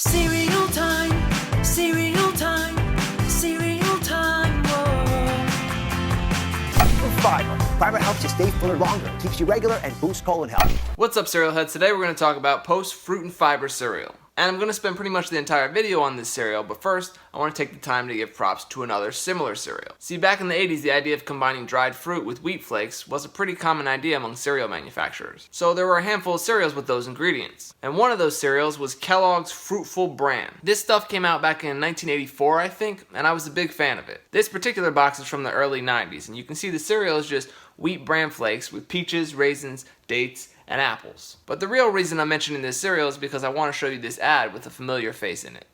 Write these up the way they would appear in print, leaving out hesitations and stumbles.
Cereal time, cereal time, cereal time, whoa. Fruit Fibre. Fibre helps you stay fuller longer, keeps you regular, and boosts colon health. What's up, cereal heads? Today we're going to talk about Post Fruit and Fibre cereal. And I'm going to spend pretty much the entire video on this cereal, but first, I want to take the time to give props to another similar cereal. See, back in the 80s, the idea of combining dried fruit with wheat flakes was a pretty common idea among cereal manufacturers. So there were a handful of cereals with those ingredients. And one of those cereals was Kellogg's Fruitful Bran. This stuff came out back in 1984, I think, and I was a big fan of it. This particular box is from the early 90s, and you can see the cereal is just wheat bran flakes with peaches, raisins, dates, and apples. But the real reason I'm mentioning this cereal is because I want to show you this ad with a familiar face in it.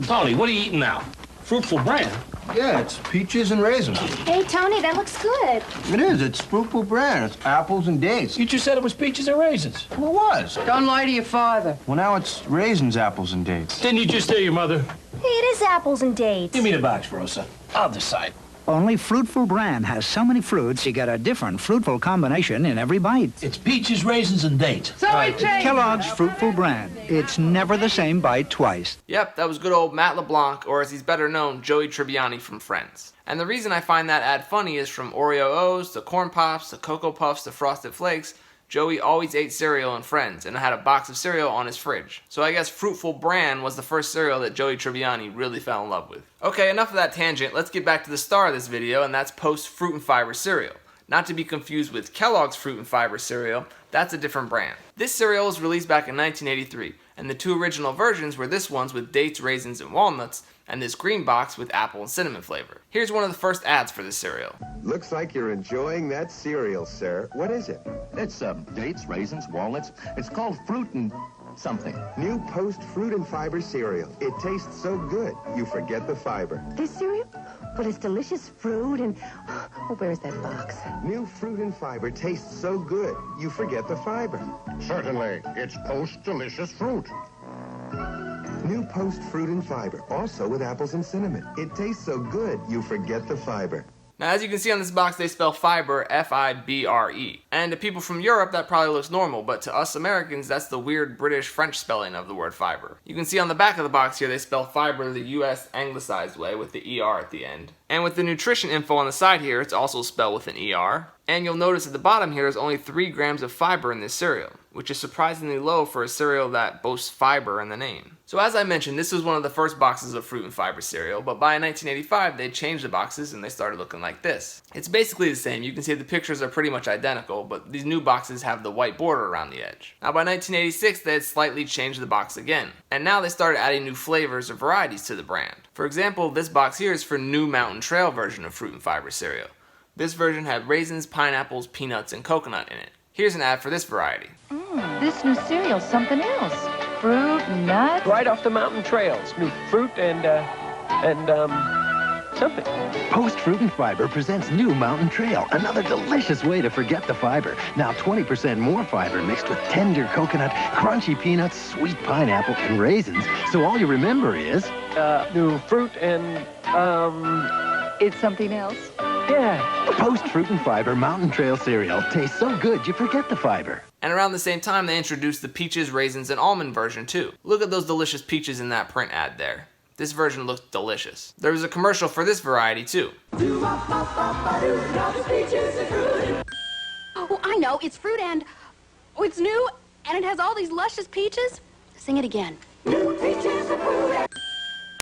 Tony, what are you eating now? Fruitful Bran? Yeah, it's peaches and raisins. Hey, Tony, that looks good. It is. It's Fruitful Bran. It's apples and dates. You just said it was peaches and raisins. Well, it was. Don't lie to your father. Well, now it's raisins, apples, and dates. Didn't you just tell your mother? Hey, it is apples and dates. Give me the box, Rosa. I'll decide. Only Fruitful Bran has so many fruits, you get a different fruitful combination in every bite. It's peaches, raisins, and dates. So it changed. Kellogg's Fruitful Bran. It's never the same bite twice. Yep, that was good old Matt LeBlanc, or as he's better known, Joey Tribbiani from Friends. And the reason I find that ad funny is from Oreo O's to Corn Pops to Cocoa Puffs to Frosted Flakes, Joey always ate cereal in Friends and had a box of cereal on his fridge. So I guess Fruitful Bran was the first cereal that Joey Tribbiani really fell in love with. Okay, enough of that tangent, let's get back to the star of this video, and that's Post Fruit and Fibre cereal. Not to be confused with Kellogg's Fruit and Fibre cereal, that's a different brand. This cereal was released back in 1983, and the two original versions were this one's with dates, raisins, and walnuts, and this green box with apple and cinnamon flavor. Here's one of the first ads for this cereal. Looks like you're enjoying that cereal, sir. What is it? It's dates, raisins, walnuts. It's called Fruit and something. New Post Fruit and Fibre cereal. It tastes so good, you forget the fiber. This cereal? Well, it's delicious fruit and... Oh, where's that box? New Fruit and Fibre tastes so good, you forget the fiber. Certainly. It's Post Delicious Fruit. New Post Fruit and Fibre, also with apples and cinnamon. It tastes so good, you forget the fiber. Now, as you can see on this box, they spell fiber F-I-B-R-E. And to people from Europe, that probably looks normal, but to us Americans, that's the weird British-French spelling of the word fiber. You can see on the back of the box here, they spell fiber the US anglicized way with the ER at the end. And with the nutrition info on the side here, it's also spelled with an ER. And you'll notice at the bottom here, there's only 3 grams of fiber in this cereal, which is surprisingly low for a cereal that boasts fiber in the name. So as I mentioned, this was one of the first boxes of Fruit and Fibre cereal, but by 1985, they changed the boxes and they started looking like this. It's basically the same. You can see the pictures are pretty much identical, but these new boxes have the white border around the edge. Now by 1986, they had slightly changed the box again, and now they started adding new flavors or varieties to the brand. For example, this box here is for new Mountain Trail version of Fruit and Fibre cereal. This version had raisins, pineapples, peanuts, and coconut in it. Here's an ad for this variety. This new cereal's something else. Fruit, nuts. Right off the mountain trails. New fruit and something. Post Fruit and Fibre presents new Mountain Trail, another delicious way to forget the fiber. Now 20% more fiber mixed with tender coconut, crunchy peanuts, sweet pineapple, and raisins. So all you remember is... New fruit and, It's something else. yeah. Post Fruit and Fibre Mountain Trail cereal. Tastes so good you forget the fiber. And around the same time, they introduced the peaches, raisins, and almond version too. Look at those delicious peaches in that print ad there. This version looks delicious. There was a commercial for this variety too. Oh, I know. It's fruit and... Oh, it's new, and it has all these luscious peaches. Sing it again. New peaches and fruit and...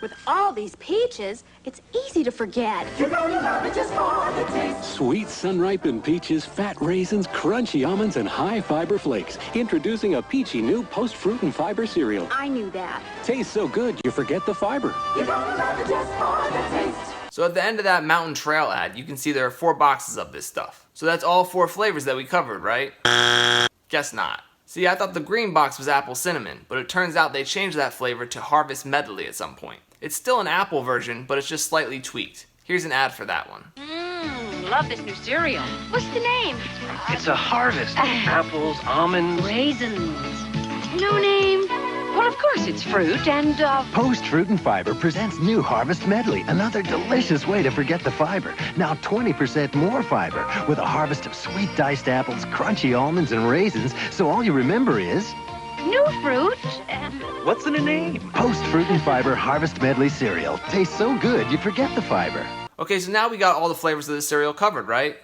With all these peaches, it's easy to forget. You're gonna love it just for the taste. Sweet sun-ripened peaches, fat raisins, crunchy almonds, and high-fiber flakes. Introducing a peachy new Post Fruit and Fibre cereal. I knew that. Tastes so good, you forget the fiber. You're gonna love it just for the taste. So at the end of that Mountain Trail ad, you can see there are 4 boxes of this stuff. So that's all 4 flavors that we covered, right? Guess not. See, I thought the green box was apple cinnamon, but it turns out they changed that flavor to Harvest Medley at some point. It's still an apple version, but it's just slightly tweaked. Here's an ad for that one. Love this new cereal. What's the name? It's a harvest. Apples, almonds. Raisins. No name. Well, of course, it's fruit and, Post Fruit and Fibre presents new Harvest Medley, another delicious way to forget the fiber. Now 20% more fiber, with a harvest of sweet diced apples, crunchy almonds, and raisins, so all you remember is... new fruit and... What's in a name? Post Fruit and Fiber Harvest Medley cereal. Tastes so good you forget the fiber. Okay, so now we got all the flavors of this cereal covered, right?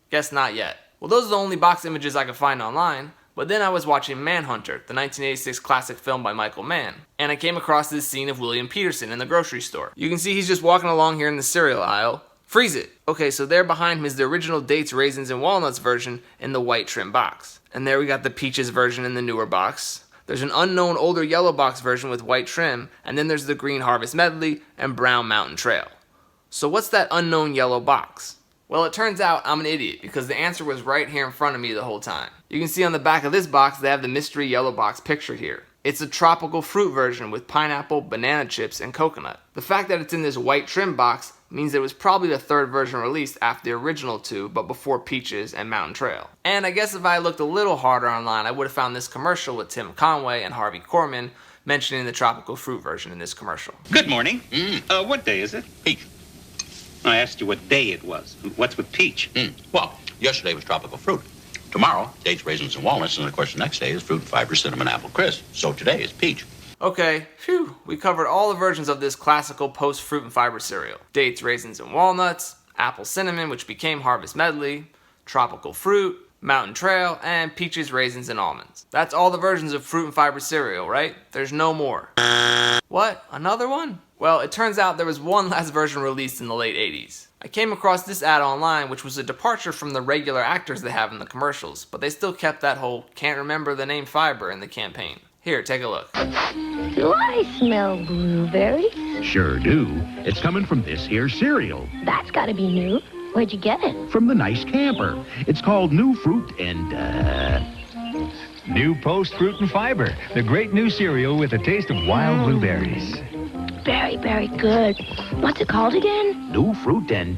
Guess not yet. Well, those are the only box images I could find online, but then I was watching Manhunter, the 1986 classic film by Michael Mann, and I came across this scene of William Peterson in the grocery store. You can see he's just walking along here in the cereal aisle. Freeze it! Okay, so there behind him is the original dates, raisins, and walnuts version in the white trim box. And there we got the peaches version in the newer box. There's an unknown older yellow box version with white trim, and then there's the green Harvest Medley and brown Mountain Trail. So what's that unknown yellow box? Well, it turns out I'm an idiot because the answer was right here in front of me the whole time. You can see on the back of this box they have the mystery yellow box picture here. It's a tropical fruit version with pineapple, banana chips, and coconut. The fact that it's in this white trim box means it was probably the third version released after the original two, but before Peaches and Mountain Trail. And I guess if I looked a little harder online, I would have found this commercial with Tim Conway and Harvey Korman mentioning the tropical fruit version in this commercial. Good morning. What day is it? Peach. I asked you what day it was. What's with peach? Well, yesterday was tropical fruit. Tomorrow, dates, raisins, and walnuts. And, of course, the next day is fruit, fiber, cinnamon, apple, crisp. So today is peach. Okay, phew, we covered all the versions of this classical post-fruit and fiber cereal. Dates, raisins, and walnuts, apple cinnamon, which became Harvest Medley, tropical fruit, Mountain Trail, and peaches, raisins, and almonds. That's all the versions of fruit and fiber cereal, right? There's no more. What? Another one? Well, it turns out there was one last version released in the late 80s. I came across this ad online, which was a departure from the regular actors they have in the commercials, but they still kept that whole can't remember the name fiber in the campaign. Here, take a look. Do I smell blueberry? Sure do. It's coming from this here cereal. That's gotta be new. Where'd you get it? From the nice camper. It's called New Fruit and, New Post Fruit and Fiber, the great new cereal with a taste of wild blueberries. Very, very good. What's it called again? New Fruit and,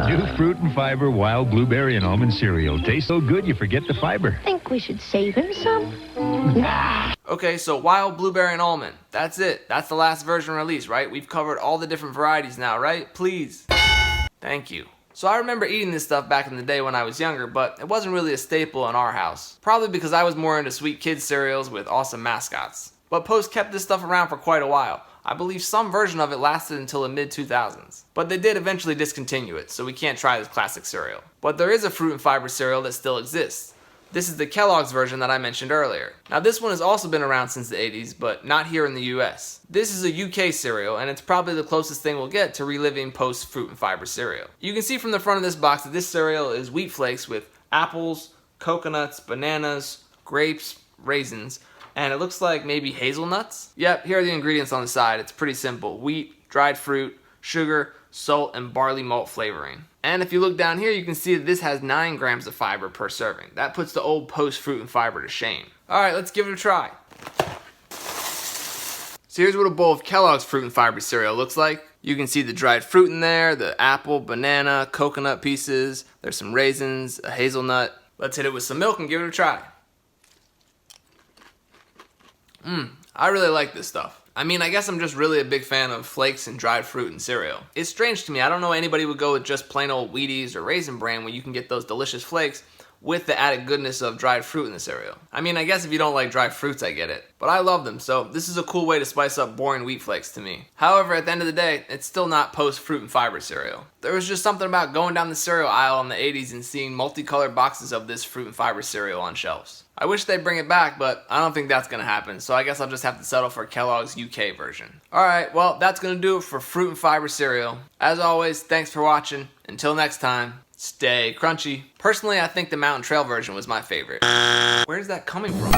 New Fruit and Fiber wild blueberry and almond cereal. Tastes so good you forget the fiber. Think we should save him some? Okay, so wild blueberry and almond. That's it. That's the last version released, right? We've covered all the different varieties now, right? Please. Thank you. So I remember eating this stuff back in the day when I was younger, but it wasn't really a staple in our house. Probably because I was more into sweet kids cereals with awesome mascots. But Post kept this stuff around for quite a while. I believe some version of it lasted until the mid-2000s. But they did eventually discontinue it, so we can't try this classic cereal. But there is a fruit and fiber cereal that still exists. This is the Kellogg's version that I mentioned earlier. Now this one has also been around since the 80s, but not here in the US. This is a UK cereal, and it's probably the closest thing we'll get to reliving post fruit and fiber cereal. You can see from the front of this box that this cereal is wheat flakes with apples, coconuts, bananas, grapes, raisins, and it looks like maybe hazelnuts. Yep, here are the ingredients on the side. It's pretty simple. Wheat, dried fruit, sugar, salt, and barley malt flavoring. And if you look down here, you can see that this has 9 grams of fiber per serving. That puts the old post fruit and fiber to shame. Alright, let's give it a try. So here's what a bowl of Kellogg's fruit and fiber cereal looks like. You can see the dried fruit in there, the apple, banana, coconut pieces. There's some raisins, a hazelnut. Let's hit it with some milk and give it a try. I really like this stuff. I mean, I guess I'm just really a big fan of flakes and dried fruit and cereal. It's strange to me. I don't know anybody would go with just plain old Wheaties or Raisin Bran when you can get those delicious flakes with the added goodness of dried fruit in the cereal. I mean, I guess if you don't like dried fruits, I get it. But I love them, so this is a cool way to spice up boring wheat flakes to me. However, at the end of the day, it's still not post fruit and fiber cereal. There was just something about going down the cereal aisle in the 80s and seeing multicolored boxes of this fruit and fiber cereal on shelves. I wish they'd bring it back, but I don't think that's gonna happen, so I guess I'll just have to settle for Kellogg's UK version. Alright, well, that's gonna do it for fruit and fiber cereal. As always, thanks for watching. Until next time, stay crunchy. Personally, I think the Mountain Trail version was my favorite. Where's that coming from?